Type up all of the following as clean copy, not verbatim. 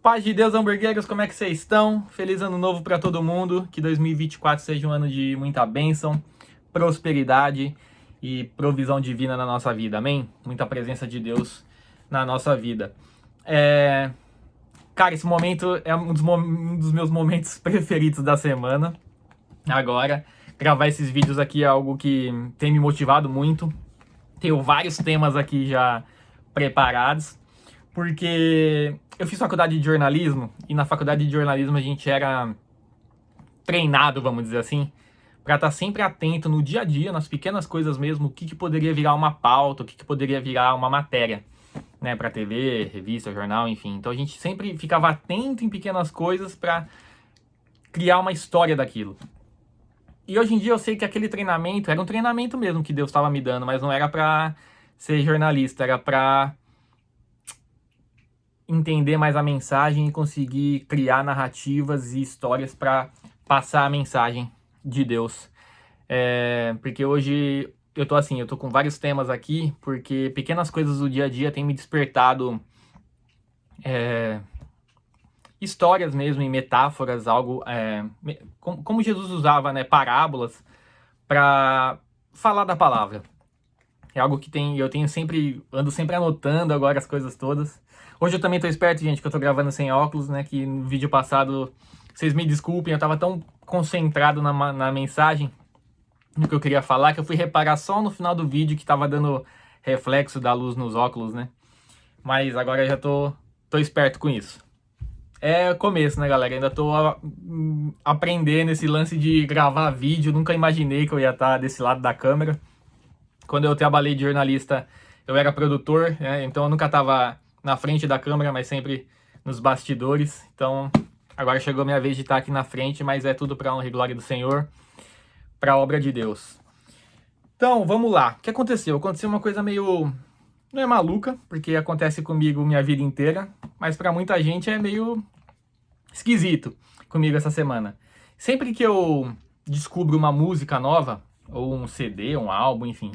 Paz de Deus, hamburgueiros, como é que vocês estão? Feliz ano novo para todo mundo, que 2024 seja um ano de muita bênção, prosperidade e provisão divina na nossa vida, amém? Muita presença de Deus na nossa vida. Cara, esse momento é um dos meus momentos preferidos da semana. Agora, gravar esses vídeos aqui é algo que tem me motivado muito. Tenho vários temas aqui já preparados, porque eu fiz faculdade de jornalismo e na faculdade de jornalismo a gente era treinado, vamos dizer assim, para estar sempre atento no dia a dia, nas pequenas coisas mesmo, o que poderia virar uma pauta, o que poderia virar uma matéria, né, para TV, revista, jornal, enfim. Então a gente sempre ficava atento em pequenas coisas para criar uma história daquilo. E hoje em dia eu sei que aquele treinamento era um treinamento mesmo que Deus estava me dando, mas não era para ser jornalista, era para entender mais a mensagem e conseguir criar narrativas e histórias para passar a mensagem de Deus. Porque hoje eu tô com vários temas aqui, porque pequenas coisas do dia a dia têm me despertado histórias mesmo e metáforas, algo como Jesus usava, né, parábolas para falar da palavra. É algo que eu ando sempre anotando agora as coisas todas. Hoje eu também tô esperto, gente, que eu tô gravando sem óculos, né? Que no vídeo passado, vocês me desculpem, eu tava tão concentrado na mensagem, no que eu queria falar, que eu fui reparar só no final do vídeo que tava dando reflexo da luz nos óculos, né? Mas agora eu já tô esperto com isso. É começo, né, galera? Ainda tô aprendendo esse lance de gravar vídeo, nunca imaginei que eu ia estar desse lado da câmera. Quando eu trabalhei de jornalista, eu era produtor, né? Então eu nunca estava na frente da câmera, mas sempre nos bastidores. Então agora chegou a minha vez de estar aqui na frente, mas é tudo para a honra e glória do Senhor, para a obra de Deus. Então vamos lá. O que aconteceu? Aconteceu uma coisa meio... não é maluca, porque acontece comigo minha vida inteira, mas para muita gente é meio esquisito comigo essa semana. Sempre que eu descubro uma música nova, ou um CD, um álbum, enfim,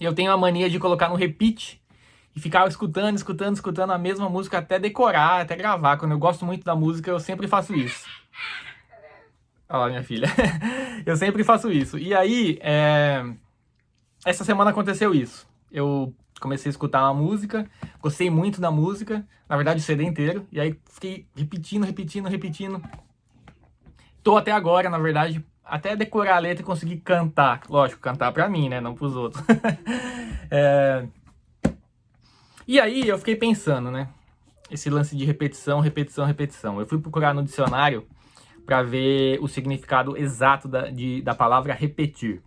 eu tenho a mania de colocar no repeat e ficar escutando a mesma música até decorar, até gravar. Quando eu gosto muito da música, eu sempre faço isso. Olha lá, minha filha. Eu sempre faço isso. E aí, essa semana aconteceu isso. Eu comecei a escutar uma música, gostei muito da música, na verdade o CD inteiro, e aí fiquei repetindo. Tô até agora, na verdade, até decorar a letra e conseguir cantar. Lógico, cantar pra mim, né? Não pros outros. E aí eu fiquei pensando, né? Esse lance de repetição. Eu fui procurar no dicionário para ver o significado exato da palavra repetir.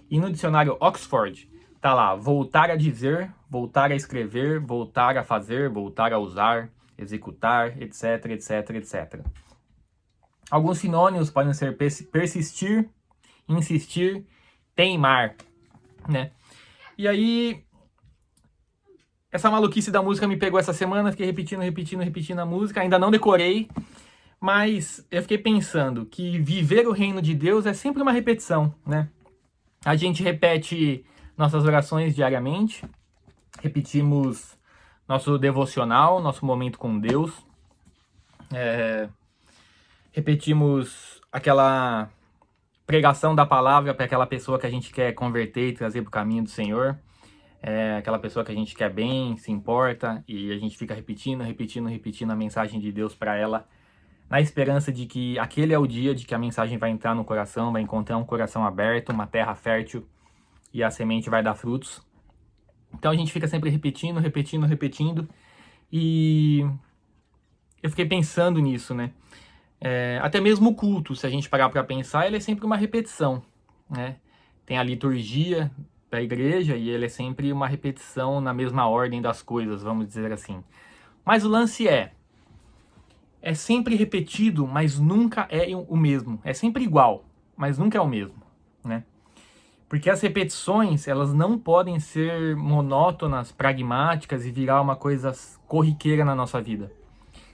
E no dicionário Oxford tá lá: voltar a dizer, voltar a escrever, voltar a fazer, voltar a usar, executar, etc. Alguns sinônimos podem ser persistir, insistir, teimar, né? E aí, essa maluquice da música me pegou essa semana, fiquei repetindo a música, ainda não decorei, mas eu fiquei pensando que viver o reino de Deus é sempre uma repetição, né? A gente repete nossas orações diariamente, repetimos nosso devocional, nosso momento com Deus, repetimos aquela pregação da palavra para aquela pessoa que a gente quer converter e trazer para o caminho do Senhor. Aquela pessoa que a gente quer bem, se importa, e a gente fica repetindo a mensagem de Deus para ela, na esperança de que aquele é o dia de que a mensagem vai entrar no coração, vai encontrar um coração aberto, uma terra fértil, e a semente vai dar frutos. Então a gente fica sempre repetindo, e eu fiquei pensando nisso, né? Até mesmo o culto, se a gente parar para pensar, ele é sempre uma repetição, né? Tem a liturgia da igreja e ele é sempre uma repetição na mesma ordem das coisas, vamos dizer assim. Mas o lance é sempre repetido, mas nunca é o mesmo. É sempre igual, mas nunca é o mesmo, né? Porque as repetições, elas não podem ser monótonas, pragmáticas e virar uma coisa corriqueira na nossa vida.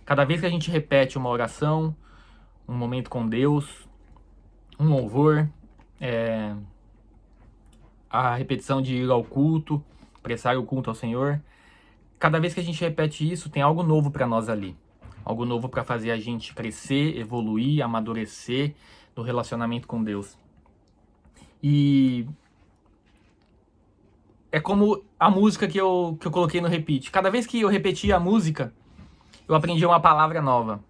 Cada vez que a gente repete uma oração, um momento com Deus, um louvor, a repetição de ir ao culto, prestar o culto ao Senhor, cada vez que a gente repete isso, tem algo novo para nós ali. Algo novo para fazer a gente crescer, evoluir, amadurecer no relacionamento com Deus. E é como a música que eu coloquei no repeat. Cada vez que eu repetia a música, eu aprendia uma palavra nova.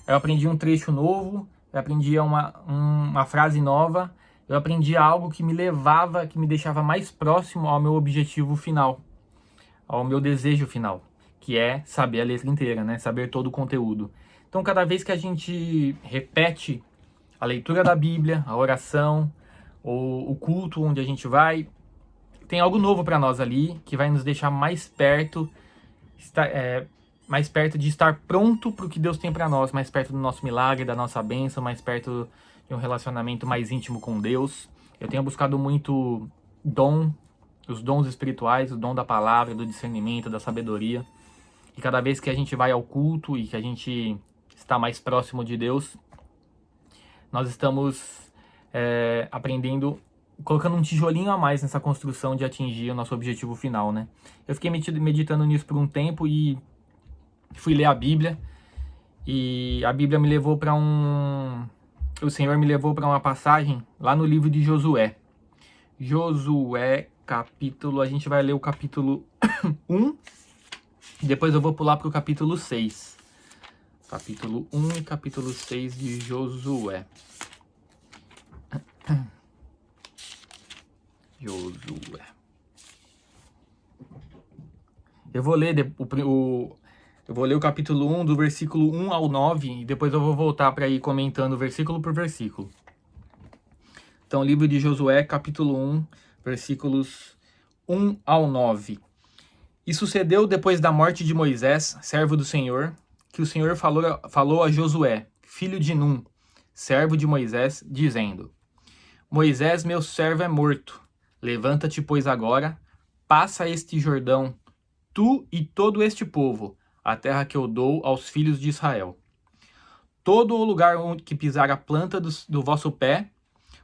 Eu aprendi um trecho novo, eu aprendia uma frase nova, eu aprendia algo que me levava, que me deixava mais próximo ao meu objetivo final, ao meu desejo final, que é saber a letra inteira, né? Saber todo o conteúdo. Então, cada vez que a gente repete a leitura da Bíblia, a oração, ou o culto onde a gente vai, tem algo novo para nós ali, que vai nos deixar mais perto, mais perto de estar pronto para o que Deus tem para nós, mais perto do nosso milagre, da nossa bênção, mais perto de um relacionamento mais íntimo com Deus. Eu tenho buscado muito os dons espirituais, o dom da palavra, do discernimento, da sabedoria. E cada vez que a gente vai ao culto e que a gente está mais próximo de Deus, nós estamos aprendendo, colocando um tijolinho a mais nessa construção de atingir o nosso objetivo final, né? Eu fiquei meditando nisso por um tempo e fui ler a Bíblia. E a Bíblia me levou para o Senhor me levou para uma passagem lá no livro de Josué. Josué, capítulo... A gente vai ler o capítulo 1. E depois eu vou pular para o capítulo 6. Capítulo 1 e capítulo 6 de Josué. Josué. Eu vou ler o capítulo 1, do versículo 1 ao 9, e depois eu vou voltar para ir comentando versículo por versículo. Então, livro de Josué, capítulo 1, versículos 1 ao 9. E sucedeu depois da morte de Moisés, servo do Senhor, que o Senhor falou a Josué, filho de Num, servo de Moisés, dizendo: Moisés, meu servo, é morto. Levanta-te, pois, agora, passa este Jordão, tu e todo este povo, a terra que eu dou aos filhos de Israel. Todo o lugar onde que pisar a planta do vosso pé,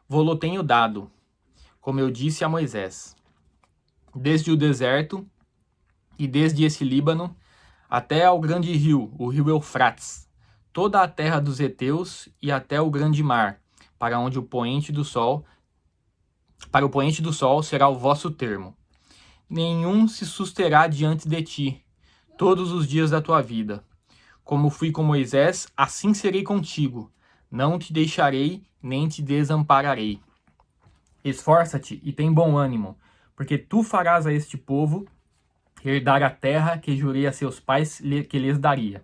vô-lo tenho dado, como eu disse a Moisés. Desde o deserto e desde esse Líbano, até ao grande rio, o rio Eufrates, toda a terra dos heteus e até o grande mar, para o poente do sol será o vosso termo. Nenhum se susterá diante de ti, todos os dias da tua vida. Como fui com Moisés, assim serei contigo. Não te deixarei, nem te desampararei. Esforça-te e tem bom ânimo, porque tu farás a este povo herdar a terra que jurei a seus pais que lhes daria.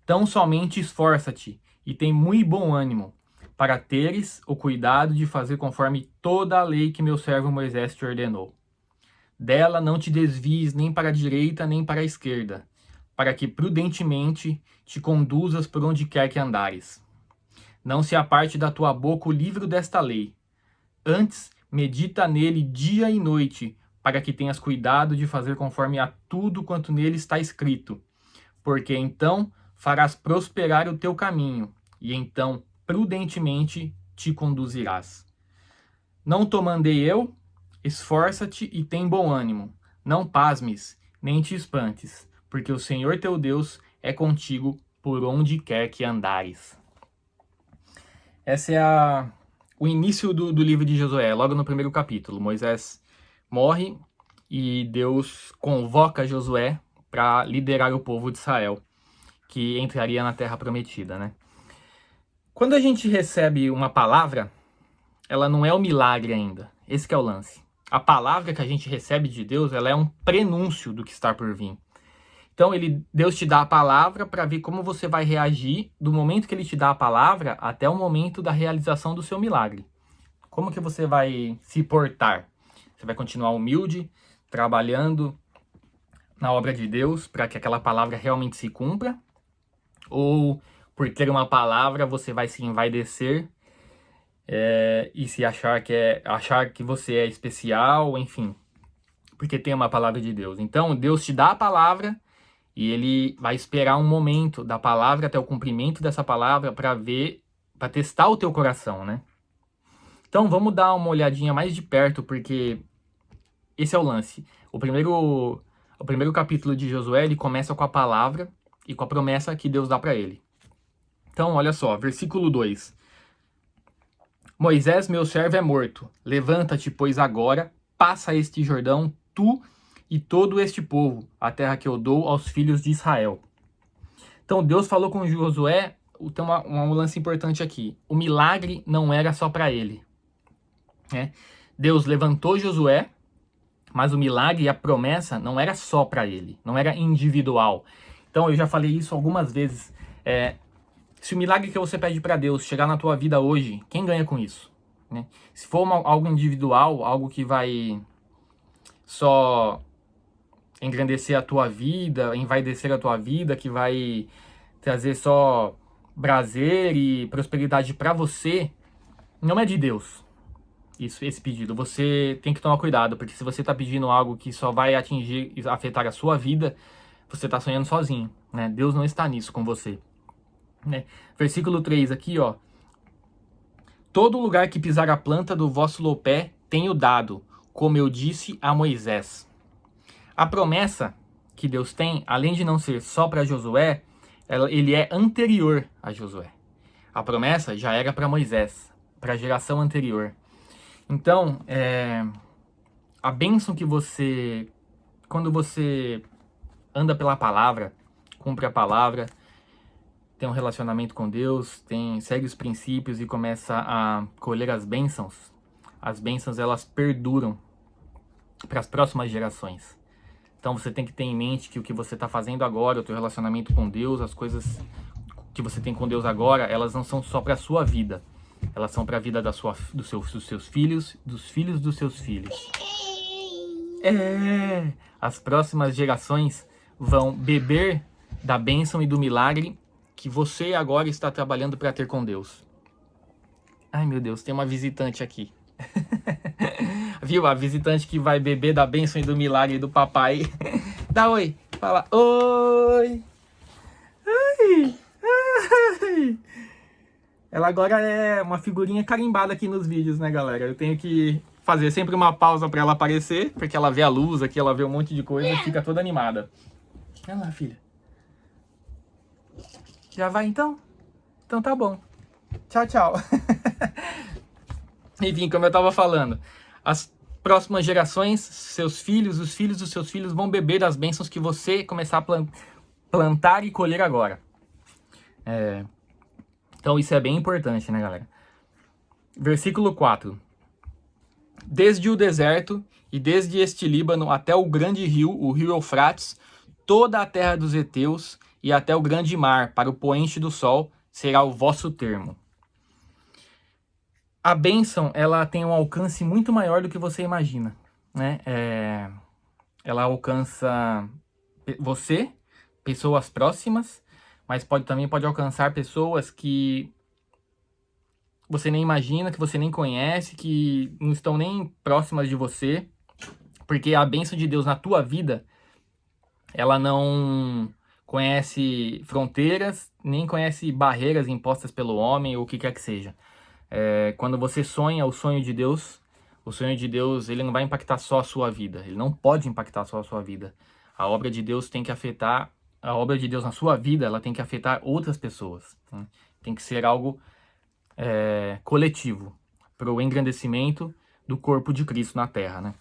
Tão somente esforça-te e tem muito bom ânimo, para teres o cuidado de fazer conforme toda a lei que meu servo Moisés te ordenou. Dela não te desvies nem para a direita nem para a esquerda, para que prudentemente te conduzas por onde quer que andares. Não se aparte da tua boca o livro desta lei. Antes, medita nele dia e noite, para que tenhas cuidado de fazer conforme a tudo quanto nele está escrito. Porque então farás prosperar o teu caminho, e então prudentemente te conduzirás. Não te mandei eu? Esforça-te e tem bom ânimo. Não pasmes, nem te espantes, porque o Senhor teu Deus é contigo por onde quer que andares. Esse é o início do livro de Josué, logo no primeiro capítulo. Moisés morre e Deus convoca Josué para liderar o povo de Israel, que entraria na Terra Prometida, né? Quando a gente recebe uma palavra, ela não é um milagre ainda. Esse que é o lance. A palavra que a gente recebe de Deus, ela é um prenúncio do que está por vir. Então, Deus te dá a palavra para ver como você vai reagir do momento que Ele te dá a palavra até o momento da realização do seu milagre. Como que você vai se portar? Você vai continuar humilde, trabalhando na obra de Deus para que aquela palavra realmente se cumpra? Ou, por ter uma palavra, você vai se envaidecer e se achar que você é especial, enfim, porque tem uma palavra de Deus. Então, Deus te dá a palavra e Ele vai esperar um momento da palavra até o cumprimento dessa palavra para testar o teu coração, né? Então, vamos dar uma olhadinha mais de perto, porque esse é o lance. O primeiro capítulo de Josué, ele começa com a palavra e com a promessa que Deus dá para ele. Então, olha só, versículo 2. Moisés, meu servo, é morto. Levanta-te, pois agora, passa este Jordão, tu e todo este povo, a terra que eu dou aos filhos de Israel. Então, Deus falou com Josué, tem um lance importante aqui. O milagre não era só para ele, né? Deus levantou Josué, mas o milagre e a promessa não era só para ele, não era individual. Então, eu já falei isso algumas vezes. Se o milagre que você pede para Deus chegar na tua vida hoje, quem ganha com isso? Né? Se for algo individual, algo que vai só engrandecer a tua vida, envaidecer a tua vida, que vai trazer só prazer e prosperidade para você, não é de Deus. Esse pedido. Você tem que tomar cuidado, porque se você está pedindo algo que só vai atingir e afetar a sua vida, você está sonhando sozinho, né? Deus não está nisso com você. Né? Versículo 3 aqui, ó. Todo lugar que pisar a planta do vosso pé tenho dado, como eu disse a Moisés. A promessa que Deus tem, além de não ser só para Josué, ele é anterior a Josué. A promessa já era para Moisés, para a geração anterior. Então, a bênção que você, quando você anda pela palavra, cumpre a palavra, tem um relacionamento com Deus, segue os princípios e começa a colher as bênçãos elas perduram para as próximas gerações. Então você tem que ter em mente que o que você está fazendo agora, o teu relacionamento com Deus, as coisas que você tem com Deus agora, elas não são só para a sua vida. Elas são para a vida dos seus filhos, dos filhos dos seus filhos. As próximas gerações vão beber da bênção e do milagre que você agora está trabalhando para ter com Deus. Ai, meu Deus, tem uma visitante aqui. Viu? A visitante que vai beber da bênção e do milagre do papai. Dá oi. Fala oi. Ai. Ai. Ela agora é uma figurinha carimbada aqui nos vídeos, né, galera? Eu tenho que fazer sempre uma pausa para ela aparecer, porque ela vê a luz aqui, ela vê um monte de coisa e fica toda animada. Olha lá, filha. Já vai então? Então tá bom. Tchau, tchau. Enfim, como eu tava falando, as próximas gerações, seus filhos, os filhos dos seus filhos vão beber das bênçãos que você começar a plantar e colher agora. Então isso é bem importante, né, galera? Versículo 4. Desde o deserto e desde este Líbano até o grande rio, o rio Eufrates, toda a terra dos heteus e até o grande mar, para o poente do sol, será o vosso termo. A bênção, ela tem um alcance muito maior do que você imagina, né? Ela alcança você, pessoas próximas, mas também pode alcançar pessoas que você nem imagina, que você nem conhece, que não estão nem próximas de você, porque a bênção de Deus na tua vida, ela não conhece fronteiras, nem conhece barreiras impostas pelo homem ou o que quer que seja. Quando você sonha o sonho de Deus, ele não vai impactar só a sua vida, ele não pode impactar só a sua vida. A obra de Deus tem que afetar, a obra de Deus na sua vida, ela tem que afetar outras pessoas, né? Tem que ser algo coletivo, para o engrandecimento do corpo de Cristo na terra, né?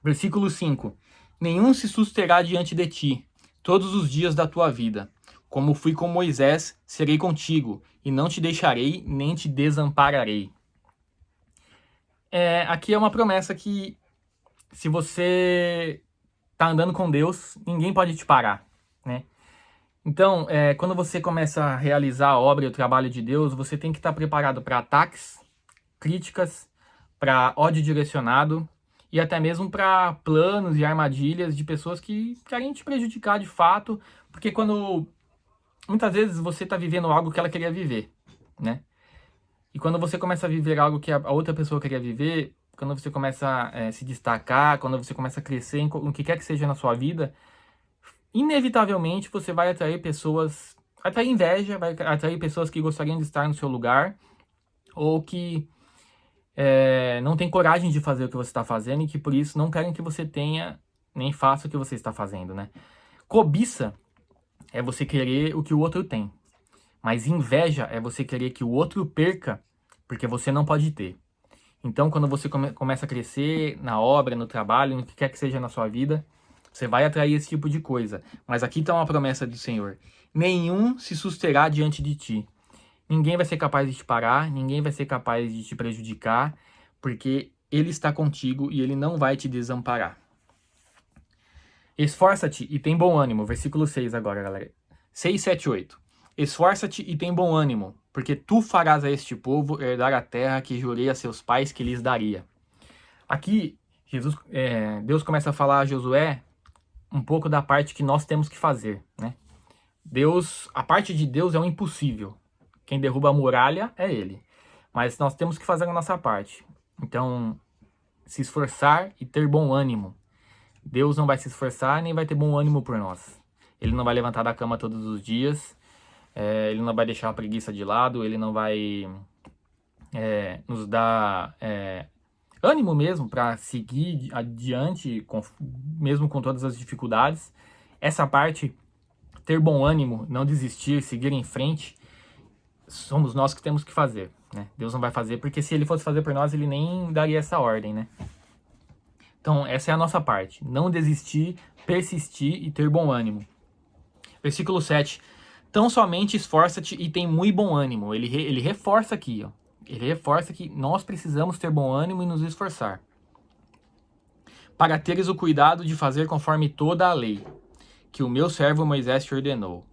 Versículo 5. Nenhum se susterá diante de ti, todos os dias da tua vida. Como fui com Moisés, serei contigo, e não te deixarei, nem te desampararei. Aqui é uma promessa que, se você está andando com Deus, ninguém pode te parar, né? Então, quando você começa a realizar a obra e o trabalho de Deus, você tem que estar preparado para ataques, críticas, para ódio direcionado e até mesmo para planos e armadilhas de pessoas que querem te prejudicar de fato, porque muitas vezes você está vivendo algo que ela queria viver, né? E quando você começa a viver algo que a outra pessoa queria viver, quando você começa a se destacar, quando você começa a crescer em o que quer que seja na sua vida, inevitavelmente você vai atrair inveja, vai atrair pessoas que gostariam de estar no seu lugar, ou que não tem coragem de fazer o que você está fazendo e que por isso não querem que você tenha nem faça o que você está fazendo, né? Cobiça é você querer o que o outro tem. Mas inveja é você querer que o outro perca porque você não pode ter. Então, quando você começa a crescer na obra, no trabalho, no que quer que seja na sua vida, você vai atrair esse tipo de coisa. Mas aqui está uma promessa do Senhor. Nenhum se susterá diante de ti. Ninguém vai ser capaz de te parar, ninguém vai ser capaz de te prejudicar, porque Ele está contigo e Ele não vai te desamparar. Esforça-te e tem bom ânimo. Versículo 6 agora, galera. 6, 7, 8. Esforça-te e tem bom ânimo, porque tu farás a este povo herdar a terra que jurei a seus pais que lhes daria. Aqui, Deus começa a falar a Josué um pouco da parte que nós temos que fazer, né? A parte de Deus é o impossível. Quem derruba a muralha é Ele. Mas nós temos que fazer a nossa parte. Então, se esforçar e ter bom ânimo. Deus não vai se esforçar nem vai ter bom ânimo por nós. Ele não vai levantar da cama todos os dias. Ele não vai deixar a preguiça de lado. Ele não vai nos dar ânimo mesmo para seguir adiante, mesmo com todas as dificuldades. Essa parte, ter bom ânimo, não desistir, seguir em frente, somos nós que temos que fazer, né? Deus não vai fazer, porque se Ele fosse fazer por nós, Ele nem daria essa ordem, né? Então, essa é a nossa parte. Não desistir, persistir e ter bom ânimo. Versículo 7. Tão somente esforça-te e tem muito bom ânimo. Ele reforça aqui, ó. Ele reforça que nós precisamos ter bom ânimo e nos esforçar. Para teres o cuidado de fazer conforme toda a lei, que o meu servo Moisés te ordenou.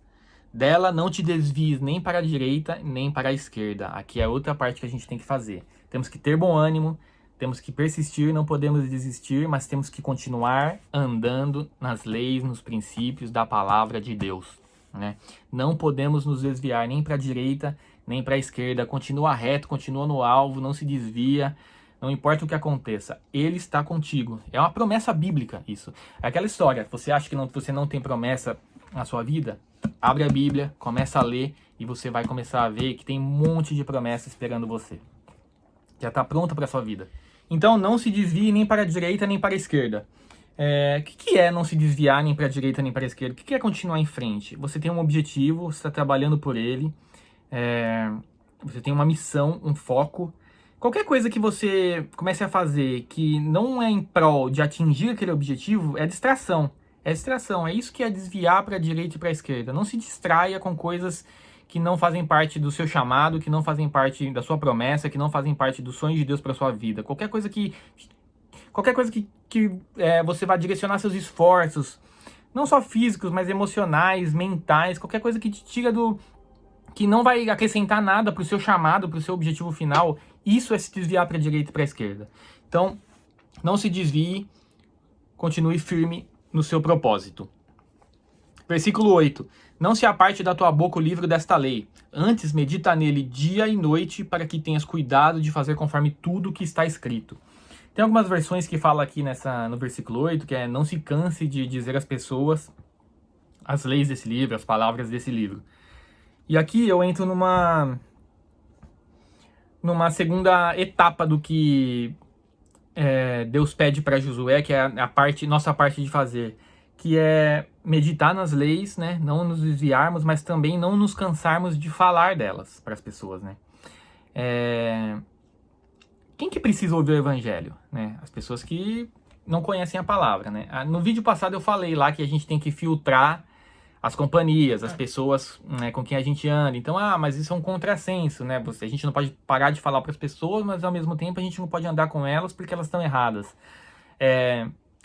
Dela não te desvies nem para a direita, nem para a esquerda. Aqui é outra parte que a gente tem que fazer. Temos que ter bom ânimo, temos que persistir, não podemos desistir, mas temos que continuar andando nas leis, nos princípios da palavra de Deus, né? Não podemos nos desviar nem para a direita, nem para a esquerda. Continua reto, continua no alvo, não se desvia, não importa o que aconteça. Ele está contigo. É uma promessa bíblica isso. É aquela história, você acha que você não tem promessa na sua vida? Abre a Bíblia, começa a ler e você vai começar a ver que tem um monte de promessas esperando você. Já está pronta para a sua vida. Então não se desvie nem para a direita nem para a esquerda. O que é não se desviar nem para a direita nem para a esquerda? O que é continuar em frente? Você tem um objetivo, você está trabalhando por ele, você tem uma missão, um foco. Qualquer coisa que você comece a fazer que não é em prol de atingir aquele objetivo é distração. É distração, é isso que é desviar para a direita e para a esquerda. Não se distraia com coisas que não fazem parte do seu chamado, que não fazem parte da sua promessa, que não fazem parte do sonho de Deus para sua vida. Qualquer coisa que você vai direcionar seus esforços, não só físicos, mas emocionais, mentais, qualquer coisa que te tira que não vai acrescentar nada para o seu chamado, para o seu objetivo final, isso é se desviar para a direita e para a esquerda. Então, não se desvie, continue firme no seu propósito. Versículo 8. Não se aparte da tua boca o livro desta lei. Antes medita nele dia e noite, para que tenhas cuidado de fazer conforme tudo o que está escrito. Tem algumas versões que falam aqui no versículo 8, que é não se canse de dizer às pessoas as leis desse livro, as palavras desse livro. E aqui eu entro numa segunda etapa do que Deus pede para Josué, que é nossa parte de fazer, que é meditar nas leis, né? Não nos desviarmos, mas também não nos cansarmos de falar delas para as pessoas, né? Quem que precisa ouvir o evangelho, né? As pessoas que não conhecem a palavra, né? No vídeo passado eu falei lá que a gente tem que filtrar as companhias, as pessoas, né, com quem a gente anda. Então, mas isso é um contrassenso, né? A gente não pode parar de falar para as pessoas, mas ao mesmo tempo a gente não pode andar com elas porque elas estão erradas.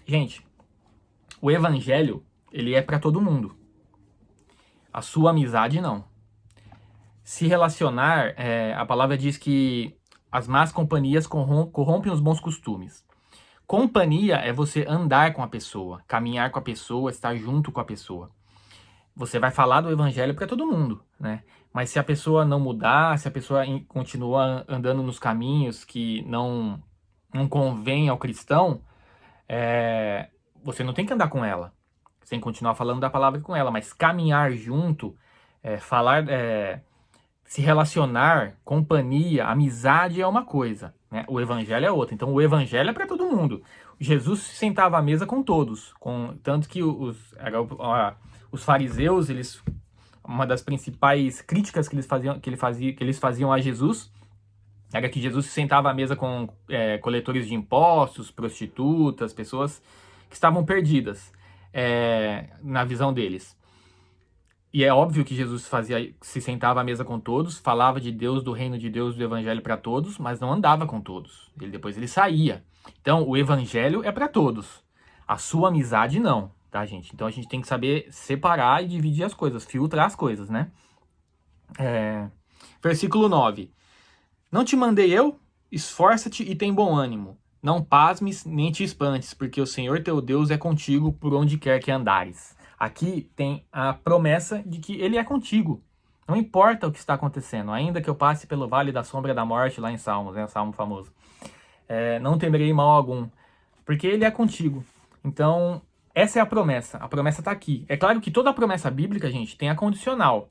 Gente, o evangelho, ele é para todo mundo. A sua amizade, não. Se relacionar, a palavra diz que as más companhias corrompem os bons costumes. Companhia é você andar com a pessoa, caminhar com a pessoa, estar junto com a pessoa. Você vai falar do evangelho para todo mundo, né? Mas se a pessoa não mudar, se a pessoa continuar andando nos caminhos que não convém ao cristão, você não tem que andar com ela. Você tem que continuar falando da palavra com ela, mas caminhar junto, se relacionar, companhia, amizade é uma coisa, né? né? O evangelho é outro. Então o evangelho é para todo mundo. Jesus se sentava à mesa com todos, tanto que os fariseus, uma das principais críticas que eles faziam a Jesus era que Jesus se sentava à mesa com coletores de impostos, prostitutas, pessoas que estavam perdidas na visão deles. E é óbvio que Jesus se sentava à mesa com todos, falava de Deus, do reino de Deus, do evangelho para todos, mas não andava com todos. Depois ele saía. Então, o evangelho é para todos. A sua amizade não, tá, gente? Então, a gente tem que saber separar e dividir as coisas, filtrar as coisas, né? Versículo 9. Não te mandei eu? Esforça-te e tem bom ânimo. Não pasmes nem te espantes, porque o Senhor teu Deus é contigo por onde quer que andares. Aqui tem a promessa de que ele é contigo. Não importa o que está acontecendo, ainda que eu passe pelo vale da sombra da morte, lá em Salmos, né? Salmo famoso. Não temerei mal algum, porque ele é contigo. Então, essa é a promessa. A promessa está aqui. É claro que toda a promessa bíblica, gente, tem a condicional.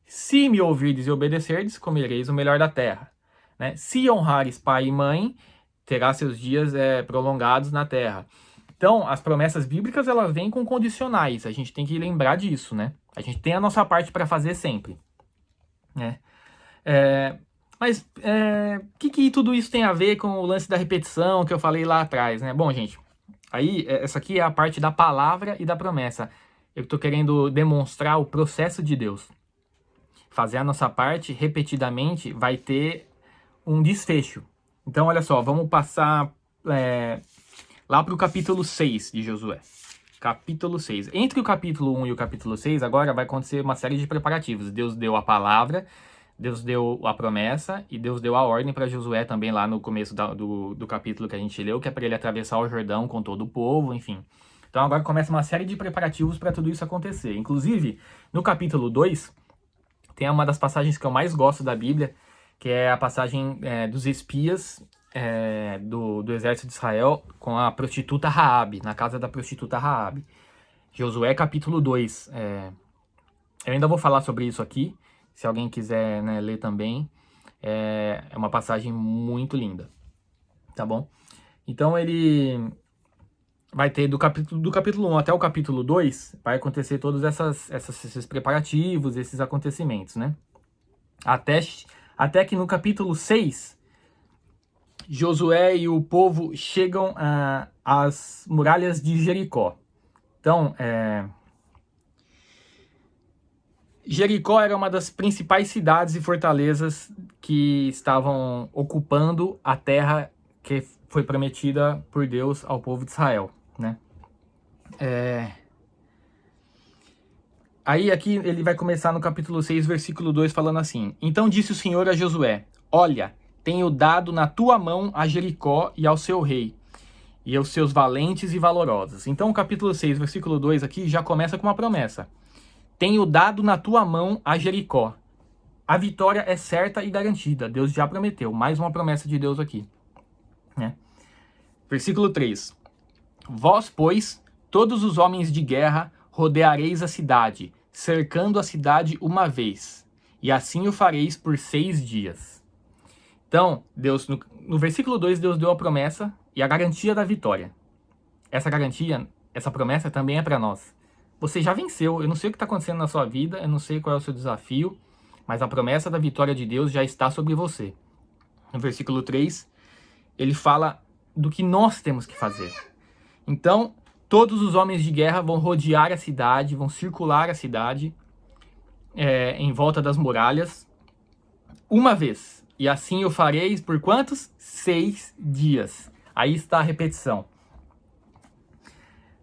Se me ouvirdes e obedecerdes, comereis o melhor da terra. Né? Se honrares pai e mãe, terá seus dias prolongados na terra. Então, as promessas bíblicas, elas vêm com condicionais. A gente tem que lembrar disso, né? A gente tem a nossa parte para fazer sempre. Né? Mas o que tudo isso tem a ver com o lance da repetição que eu falei lá atrás, né? Bom, gente, aí essa aqui é a parte da palavra e da promessa. Eu estou querendo demonstrar o processo de Deus. Fazer a nossa parte repetidamente vai ter um desfecho. Então, olha só, vamos passar lá para o capítulo 6 de Josué. Capítulo 6. Entre o capítulo 1 e o capítulo 6, agora vai acontecer uma série de preparativos. Deus deu a palavra, Deus deu a promessa e Deus deu a ordem para Josué também lá no começo do capítulo que a gente leu, que é para ele atravessar o Jordão com todo o povo, enfim. Então agora começa uma série de preparativos para tudo isso acontecer. Inclusive, no capítulo 2, tem uma das passagens que eu mais gosto da Bíblia, que é a passagem dos espias do exército de Israel com a prostituta Raabe, na casa da prostituta Raabe. Josué capítulo 2. Eu ainda vou falar sobre isso aqui, se alguém quiser, né, ler também. É uma passagem muito linda, tá bom? Então ele vai ter do capítulo 1 até o capítulo 2, vai acontecer todos esses preparativos, esses acontecimentos, né? Até que no capítulo 6, Josué e o povo chegam às muralhas de Jericó. Então, Jericó era uma das principais cidades e fortalezas que estavam ocupando a terra que foi prometida por Deus ao povo de Israel, né? Aí aqui ele vai começar no capítulo 6, versículo 2, falando assim: Então disse o Senhor a Josué: Olha, tenho dado na tua mão a Jericó e ao seu rei, e aos seus valentes e valorosos. Então o capítulo 6, versículo 2 aqui já começa com uma promessa. Tenho dado na tua mão a Jericó. A vitória é certa e garantida. Deus já prometeu. Mais uma promessa de Deus aqui. Né? Versículo 3. Vós, pois, todos os homens de guerra, rodeareis a cidade, cercando a cidade uma vez. E assim o fareis por 6 dias. Então, Deus, no versículo 2, Deus deu a promessa e a garantia da vitória. Essa garantia, essa promessa também é para nós. Você já venceu. Eu não sei o que está acontecendo na sua vida, eu não sei qual é o seu desafio, mas a promessa da vitória de Deus já está sobre você. No versículo 3, ele fala do que nós temos que fazer. Então, todos os homens de guerra vão rodear a cidade, vão circular a cidade em volta das muralhas uma vez. E assim o fareis por quantos? 6 dias. Aí está a repetição.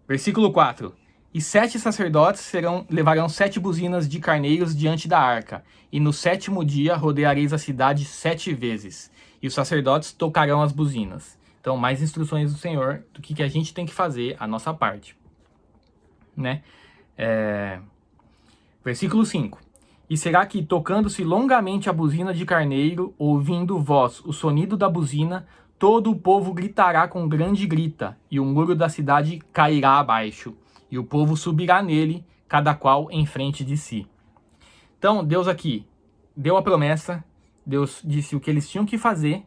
Versículo 4. E 7 sacerdotes levarão 7 buzinas de carneiros diante da arca, e no 7º dia rodeareis a cidade 7 vezes, e os sacerdotes tocarão as buzinas. Então, mais instruções do Senhor do que a gente tem que fazer, a nossa parte. Né? Versículo 5. E será que, tocando-se longamente a buzina de carneiro, ouvindo vós o sonido da buzina, todo o povo gritará com grande grita, e o muro da cidade cairá abaixo, e o povo subirá nele, cada qual em frente de si. Então, Deus aqui deu a promessa, Deus disse o que eles tinham que fazer,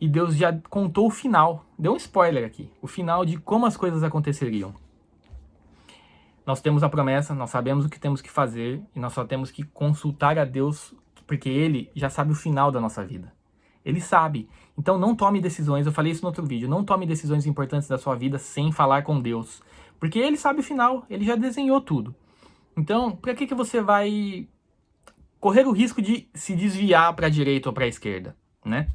e Deus já contou o final, deu um spoiler aqui, o final de como as coisas aconteceriam. Nós temos a promessa, nós sabemos o que temos que fazer e nós só temos que consultar a Deus, porque Ele já sabe o final da nossa vida. Ele sabe. Então não tome decisões, eu falei isso no outro vídeo, não tome decisões importantes da sua vida sem falar com Deus, porque Ele sabe o final, Ele já desenhou tudo. Então, para que você vai correr o risco de se desviar para a direita ou para a esquerda, né?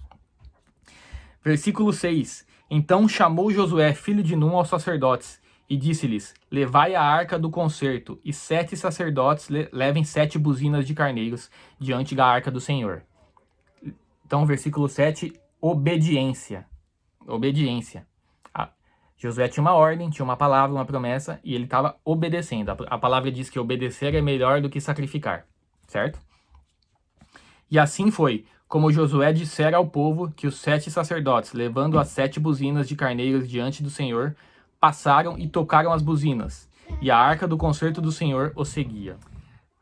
Versículo 6. Então chamou Josué, filho de Num, aos sacerdotes, e disse-lhes: levai a arca do concerto, e 7 sacerdotes levem 7 buzinas de carneiros diante da arca do Senhor. Então, versículo 7, obediência. Obediência. Josué tinha uma ordem, tinha uma palavra, uma promessa, e ele estava obedecendo. A palavra diz que obedecer é melhor do que sacrificar, certo? E assim foi, como Josué dissera ao povo, que os 7 sacerdotes, levando as 7 buzinas de carneiros diante do Senhor, passaram e tocaram as buzinas, e a arca do concerto do Senhor os seguia.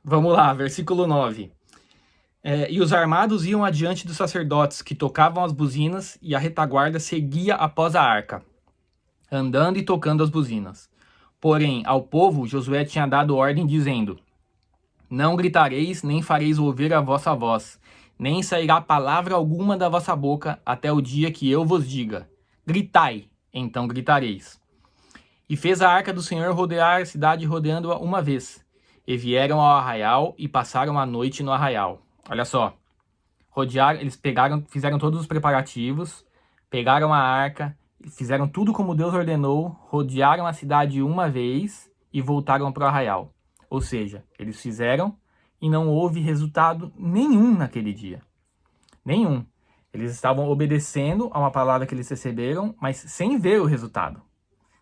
Vamos lá, versículo 9. E os armados iam adiante dos sacerdotes, que tocavam as buzinas, e a retaguarda seguia após a arca, andando e tocando as buzinas. Porém, ao povo, Josué tinha dado ordem, dizendo: não gritareis, nem fareis ouvir a vossa voz, nem sairá palavra alguma da vossa boca, até o dia que eu vos diga: gritai, então gritareis. E fez a arca do Senhor rodear a cidade, rodeando-a uma vez. E vieram ao arraial e passaram a noite no arraial. Olha só. Rodearam, eles fizeram todos os preparativos, pegaram a arca, fizeram tudo como Deus ordenou, rodearam a cidade uma vez e voltaram para o arraial. Ou seja, eles fizeram e não houve resultado nenhum naquele dia. Nenhum. Eles estavam obedecendo a uma palavra que eles receberam, mas sem ver o resultado.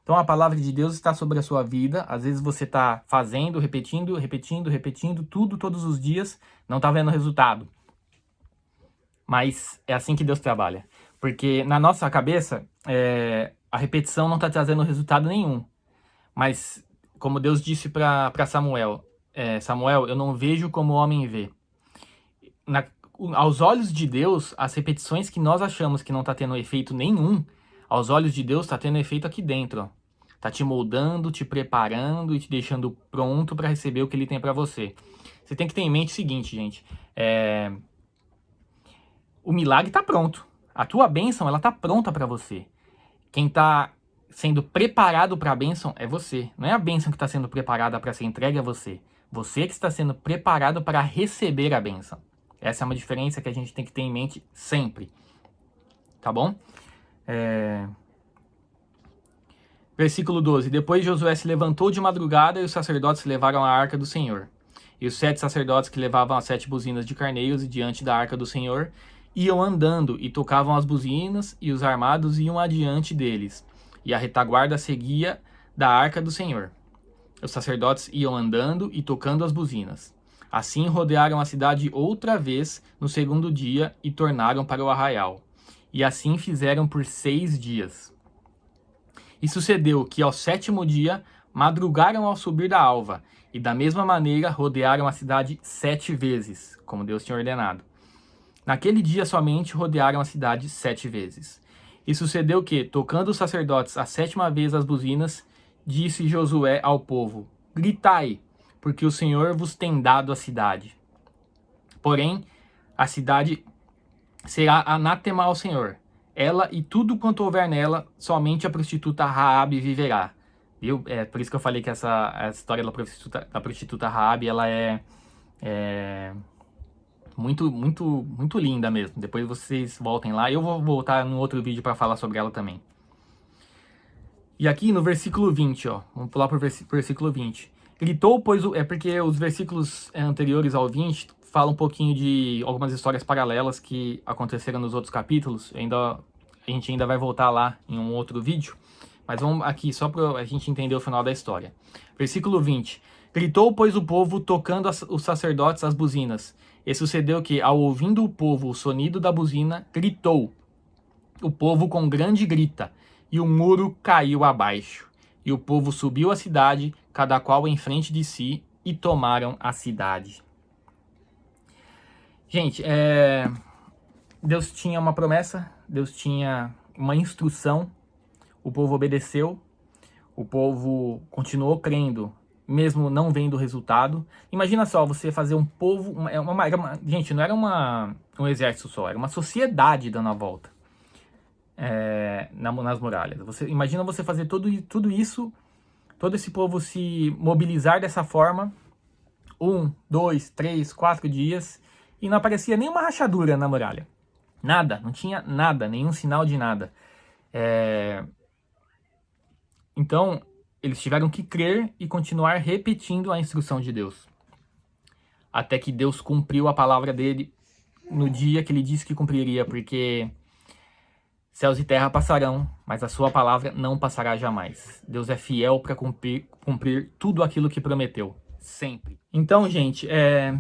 Então a palavra de Deus está sobre a sua vida. Às vezes você está fazendo, repetindo, tudo todos os dias, não está vendo resultado. Mas é assim que Deus trabalha. Porque na nossa cabeça, a repetição não está trazendo resultado nenhum. Mas, como Deus disse para Samuel, Samuel, eu não vejo como o homem vê. Aos olhos de Deus, as repetições que nós achamos que não está tendo efeito nenhum, aos olhos de Deus está tendo efeito aqui dentro. Ó. Tá te moldando, te preparando e te deixando pronto para receber o que Ele tem para você. Você tem que ter em mente o seguinte, gente. O milagre está pronto. A tua bênção, ela está pronta para você. Quem está sendo preparado para a bênção é você. Não é a bênção que está sendo preparada para ser entregue a você. Você que está sendo preparado para receber a bênção. Essa é uma diferença que a gente tem que ter em mente sempre. Tá bom? Versículo 12. Depois Josué se levantou de madrugada e os sacerdotes levaram a arca do Senhor. E os 7 sacerdotes que levavam as 7 buzinas de carneiros diante da arca do Senhor iam andando e tocavam as buzinas, e os armados iam adiante deles. E a retaguarda seguia da arca do Senhor. Os sacerdotes iam andando e tocando as buzinas. Assim rodearam a cidade outra vez no segundo dia e tornaram para o arraial. E assim fizeram por 6 dias. E sucedeu que ao 7º dia madrugaram ao subir da alva, e da mesma maneira rodearam a cidade 7 vezes, como Deus tinha ordenado. Naquele dia somente rodearam a cidade 7 vezes. E sucedeu que, tocando os sacerdotes a 7ª vez as buzinas, disse Josué ao povo: gritai, porque o Senhor vos tem dado a cidade. Porém, a cidade será anátema ao Senhor. Ela e tudo quanto houver nela, somente a prostituta Raabe viverá. Viu? É por isso que eu falei que essa história da prostituta Raabe, ela é muito, muito, muito linda mesmo. Depois vocês voltem lá. Eu vou voltar num outro vídeo para falar sobre ela também. E aqui no versículo 20, ó, vamos pular para o versículo 20. Gritou, pois... porque os versículos anteriores ao 20 falam um pouquinho de algumas histórias paralelas que aconteceram nos outros capítulos. A gente ainda vai voltar lá em um outro vídeo. Mas vamos aqui só para a gente entender o final da história. Versículo 20. Gritou, pois, o povo, tocando os sacerdotes as buzinas. E sucedeu que, ao ouvindo o povo o sonido da buzina, gritou o povo com grande grita, e o muro caiu abaixo. E o povo subiu à cidade, cada qual em frente de si, e tomaram a cidade. Gente, Deus tinha uma promessa, Deus tinha uma instrução, o povo obedeceu, o povo continuou crendo, mesmo não vendo o resultado. Imagina só, você fazer um povo... gente, não era um exército só, era uma sociedade dando a volta nas muralhas. Imagina você fazer tudo isso, todo esse povo se mobilizar dessa forma, 1, 2, 3, 4 dias, e não aparecia nenhuma rachadura na muralha. Nada, não tinha nada, nenhum sinal de nada. Então, eles tiveram que crer e continuar repetindo a instrução de Deus. Até que Deus cumpriu a palavra dele no dia que ele disse que cumpriria, porque céus e terra passarão, mas a sua palavra não passará jamais. Deus é fiel para cumprir tudo aquilo que prometeu, sempre. Então, gente, é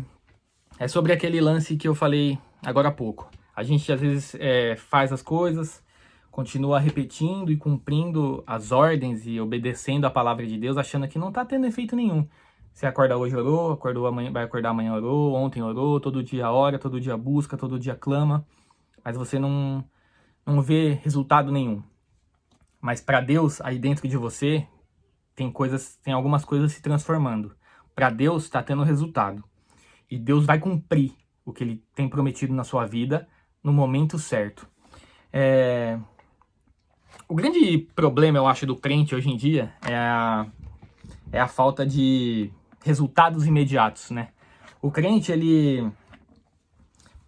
sobre aquele lance que eu falei agora há pouco. A gente às vezes faz as coisas, continua repetindo e cumprindo as ordens e obedecendo a palavra de Deus, achando que não está tendo efeito nenhum. Você acorda hoje, orou, acordou amanhã, vai acordar amanhã, orou, ontem orou, todo dia ora, todo dia busca, todo dia clama, mas você não vê resultado nenhum. Mas para Deus, aí dentro de você, tem algumas coisas se transformando. Para Deus está tendo resultado. E Deus vai cumprir o que Ele tem prometido na sua vida no momento certo. O grande problema, eu acho, do crente hoje em dia é a falta de resultados imediatos, né? O crente,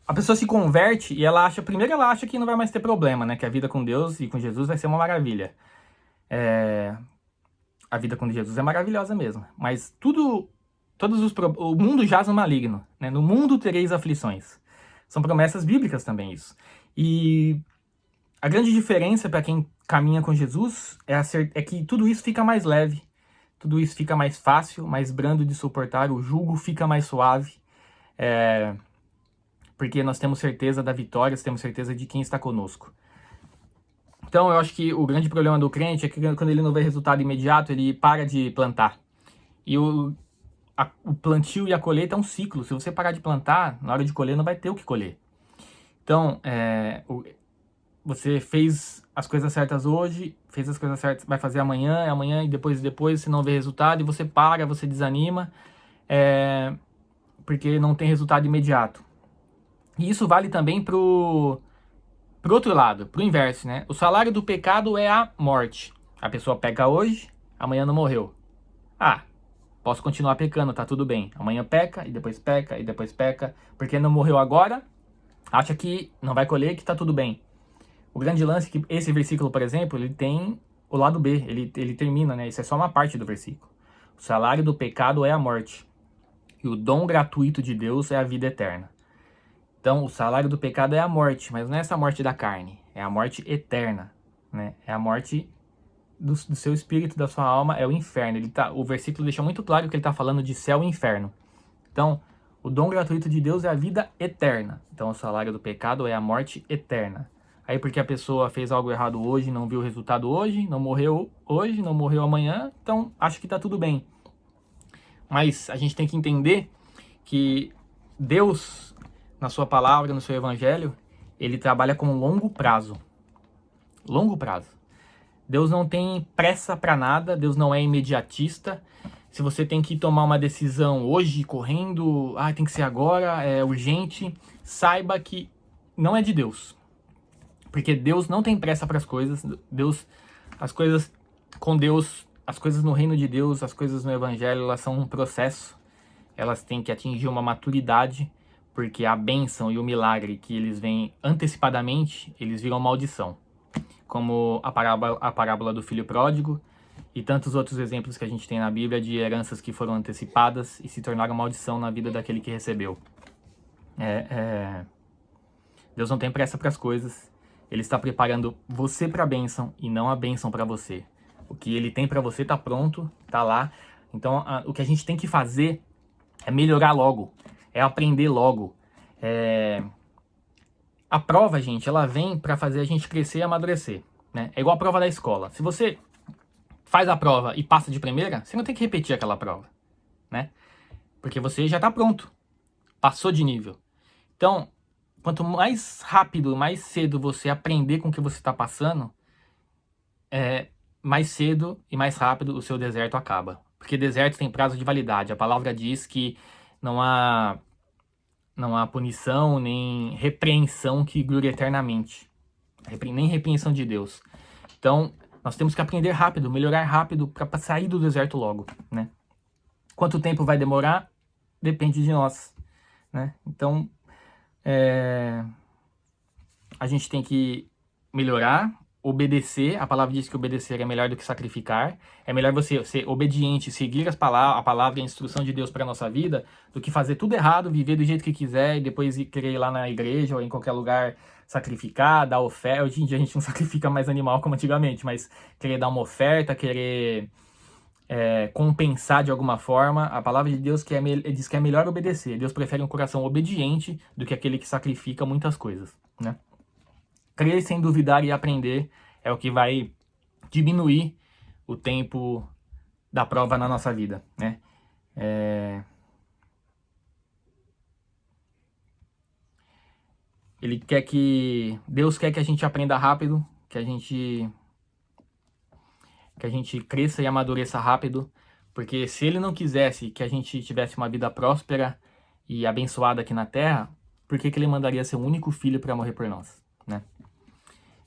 a pessoa se converte e primeiro ela acha que não vai mais ter problema, né? Que a vida com Deus e com Jesus vai ser uma maravilha. A vida com Jesus é maravilhosa mesmo, mas o mundo jaz no maligno, né? No mundo tereis aflições. São promessas bíblicas também isso. E a grande diferença para quem caminha com Jesus é que tudo isso fica mais leve, tudo isso fica mais fácil, mais brando de suportar, o jugo fica mais suave, porque nós temos certeza da vitória, temos certeza de quem está conosco. Então eu acho que o grande problema do crente é que quando ele não vê resultado imediato, ele para de plantar. E o plantio e a colheita é um ciclo. Se você parar de plantar, na hora de colher não vai ter o que colher. Então, você fez as coisas certas hoje, fez as coisas certas, vai fazer amanhã e depois você não vê resultado e você para, você desanima, porque não tem resultado imediato. E isso vale também pro outro lado, pro inverso, né? O salário do pecado é a morte. A pessoa peca hoje, amanhã não morreu. Posso continuar pecando, tá tudo bem. Amanhã peca, e depois peca, e depois peca. Porque não morreu agora, acha que não vai colher, que tá tudo bem. O grande lance é que esse versículo, por exemplo, ele tem o lado B, ele termina, né? Isso é só uma parte do versículo. O salário do pecado é a morte, e o dom gratuito de Deus é a vida eterna. Então, o salário do pecado é a morte, mas não é essa morte da carne, é a morte eterna, né? É a morte do seu espírito, da sua alma, é o inferno. O versículo deixa muito claro que ele está falando de céu e inferno. Então, o dom gratuito de Deus é a vida eterna. Então, o salário do pecado é a morte eterna. Aí, porque a pessoa fez algo errado hoje, não viu o resultado hoje, não morreu hoje, não morreu amanhã, então acho que está tudo bem. Mas a gente tem que entender que Deus, na sua palavra, no seu evangelho, ele trabalha com longo prazo. Longo prazo. Deus não tem pressa para nada, Deus não é imediatista. Se você tem que tomar uma decisão hoje, correndo, tem que ser agora, é urgente, saiba que não é de Deus. Porque Deus não tem pressa para as coisas. As coisas com Deus, as coisas no reino de Deus, as coisas no evangelho, elas são um processo. Elas têm que atingir uma maturidade, porque a bênção e o milagre que eles vêm antecipadamente, eles viram maldição. Como a parábola do filho pródigo e tantos outros exemplos que a gente tem na Bíblia de heranças que foram antecipadas e se tornaram maldição na vida daquele que recebeu. Deus não tem pressa para as coisas. Ele está preparando você para a bênção e não a bênção para você. O que ele tem para você está pronto, está lá. Então, o que a gente tem que fazer é melhorar logo, é aprender logo. A prova, gente, ela vem para fazer a gente crescer e amadurecer, né? É igual a prova da escola. Se você faz a prova e passa de primeira, você não tem que repetir aquela prova, né? Porque você já está pronto, passou de nível. Então, quanto mais rápido, mais cedo você aprender com o que você está passando, mais cedo e mais rápido o seu deserto acaba. Porque deserto tem prazo de validade. A palavra diz que não há punição nem repreensão que dure eternamente. Nem repreensão de Deus. Então, nós temos que aprender rápido, melhorar rápido para sair do deserto logo, né? Quanto tempo vai demorar? Depende de nós, né? Então, a gente tem que melhorar, obedecer. A palavra diz que obedecer é melhor do que sacrificar. É melhor você ser obediente, seguir a palavra e a instrução de Deus para a nossa vida, do que fazer tudo errado, viver do jeito que quiser e depois querer ir lá na igreja ou em qualquer lugar sacrificar, dar oferta. Hoje em dia a gente não sacrifica mais animal como antigamente, mas querer dar uma oferta, querer compensar de alguma forma. A palavra de Deus diz que é melhor obedecer. Deus prefere um coração obediente do que aquele que sacrifica muitas coisas, né? Crer sem duvidar e aprender é o que vai diminuir o tempo da prova na nossa vida, né? Deus quer que a gente aprenda rápido, que a gente cresça e amadureça rápido, porque se Ele não quisesse que a gente tivesse uma vida próspera e abençoada aqui na Terra, por que Ele mandaria seu único filho para morrer por nós, né?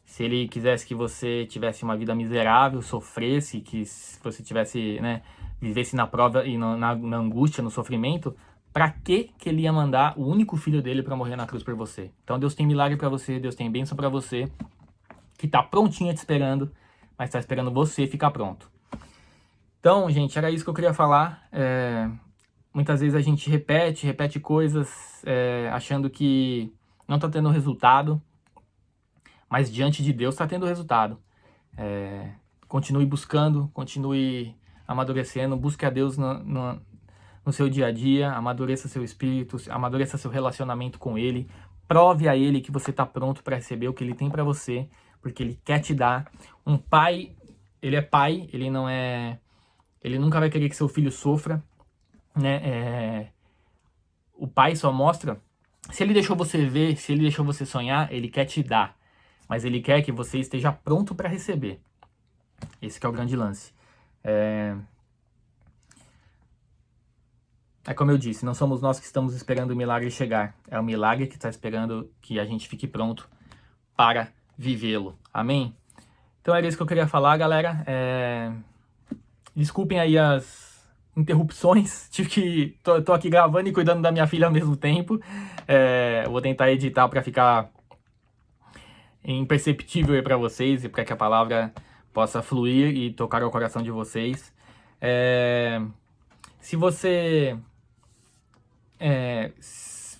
Se Ele quisesse que você tivesse uma vida miserável, sofresse, que você tivesse, né, vivesse na prova e na angústia, no sofrimento, para que Ele ia mandar o único filho dele para morrer na cruz por você? Então Deus tem milagre para você, Deus tem bênção para você, que está prontinha te esperando, mas está esperando você ficar pronto. Então, gente, era isso que eu queria falar. Muitas vezes a gente repete coisas, achando que não está tendo resultado, mas diante de Deus está tendo resultado. Continue buscando, continue amadurecendo, busque a Deus no seu dia a dia, amadureça seu espírito, amadureça seu relacionamento com Ele, prove a Ele que você está pronto para receber o que Ele tem para você, porque Ele quer te dar. Um pai, Ele é pai, Ele nunca vai querer que seu filho sofra, né? O pai só mostra, se Ele deixou você ver, se Ele deixou você sonhar, Ele quer te dar, mas Ele quer que você esteja pronto para receber. Esse que é o grande lance. Como eu disse, não somos nós que estamos esperando o milagre chegar. É o milagre que está esperando que a gente fique pronto para vivê-lo. Amém? Então era isso que eu queria falar, galera. Desculpem aí as interrupções. Tô aqui gravando e cuidando da minha filha ao mesmo tempo. Eu vou tentar editar para ficar imperceptível aí para vocês e para que a palavra possa fluir e tocar o coração de vocês. Se você...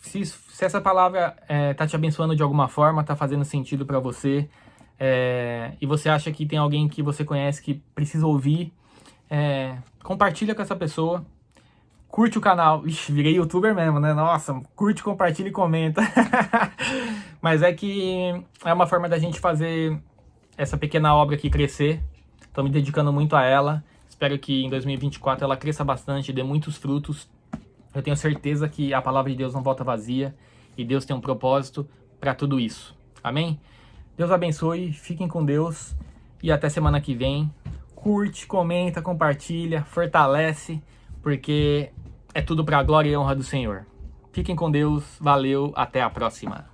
se essa palavra tá te abençoando de alguma forma, tá fazendo sentido para você, e você acha que tem alguém que você conhece que precisa ouvir, compartilha com essa pessoa, curte o canal. Ixi, virei youtuber mesmo, né? Nossa, curte, compartilha e comenta. Mas é uma forma da gente fazer essa pequena obra aqui crescer. Tô me dedicando muito a ela. Espero que em 2024 ela cresça bastante, dê muitos frutos. Eu tenho certeza que a palavra de Deus não volta vazia e Deus tem um propósito para tudo isso. Amém? Deus abençoe, fiquem com Deus e até semana que vem. Curte, comenta, compartilha, fortalece, porque é tudo para a glória e honra do Senhor. Fiquem com Deus, valeu, até a próxima.